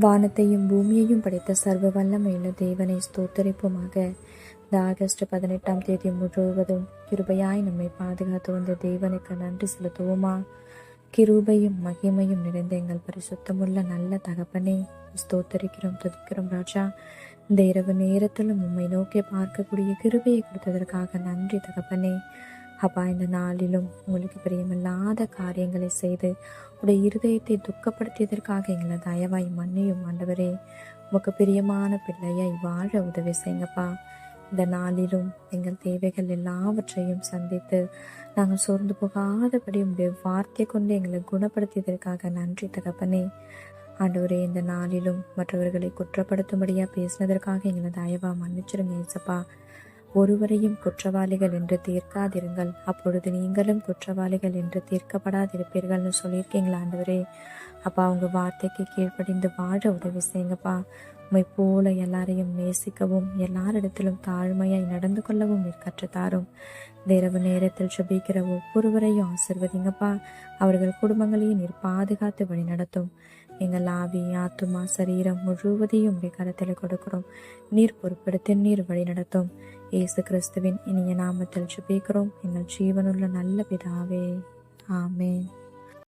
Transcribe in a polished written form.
வானத்தையும் பூமியையும் படைத்த சர்வ வல்லமையுள்ள தேவனை ஸ்தோத்தரிப்புமாக. இந்த ஆகஸ்ட் 18 முழுவதும் கிருபையாய் நம்மை பாதுகாத்து வந்த தேவனுக்கு நன்றி செலுத்துவோமா? கிருபையும் மகிமையும் நிறைந்த எங்கள் பரிசுத்தமுள்ள நல்ல தகப்பனே, ஸ்தோத்தரிக்கிறோம், துதிக்கிறோம் ராஜா. இந்த இரவு நேரத்திலும் உம்மை நோக்கி பார்க்கக்கூடிய கிருபையை கொடுத்ததற்காக நன்றி தகப்பனே. அப்பா, இந்த நாளிலும் உங்களுக்கு பிரியமில்லாத காரியங்களை செய்து உடைய இருதயத்தை துக்கப்படுத்தியதற்காக எங்களை தயவாய் மன்னியும் ஆண்டவரே. உமக்கு பிரியமான பிள்ளையாய் வாழ உதவி செய்யுங்கப்பா. இந்த நாளிலும் எங்கள் தேவைகள் எல்லாவற்றையும் சந்தித்து நாங்கள் சோர்ந்து போகாதபடி உடைய வார்த்தை கொண்டு எங்களை குணப்படுத்தியதற்காக நன்றி தகப்பனே. ஆண்டவரே, இந்த நாளிலும் மற்றவர்களை குற்றப்படுத்தும்படியா பேசினதற்காக எங்களை தயவா மன்னிச்சிருங்க ஏசப்பா. ஒருவரையும் குற்றவாளிகள் என்று தீர்க்காதிருங்கள், அப்பொழுது நீங்களும் குற்றவாளிகள் என்று தீர்க்கப்படாதிருப்பீர்கள்னு சொல்லியிருக்கீங்களா ஆண்டவரே. அப்பா, உங்க வார்த்தைக்கு கீழ்ப்படிந்து வாழ உதவி செய்யுங்கப்பா. உம்மை போல எல்லாரையும் நேசிக்கவும் எல்லாரிடத்திலும் தாழ்மையாய் நடந்து கொள்ளவும் நீர் கற்றுத்தாரும். இந்த இரவு நேரத்தில் ஜெபிக்கிற ஒவ்வொருவரையும் ஆசிர்வதிங்கப்பா. அவர்கள் குடும்பங்களையும் நீர் பாதுகாத்து வழி நடத்தும். எங்கள் ஆவி, ஆத்துமா, சரீரம் முழுவதையும் உடைய கரத்தில் கொடுக்கிறோம். நீர் பொறுப்படுத்த நீர் வழி நடத்தும். இயேசு கிறிஸ்துவின் இனிய நாமத்தில் ஜெபிக்கிறோம் எங்கள் ஜீவனுள்ள நல்ல பிதாவே. ஆமென்.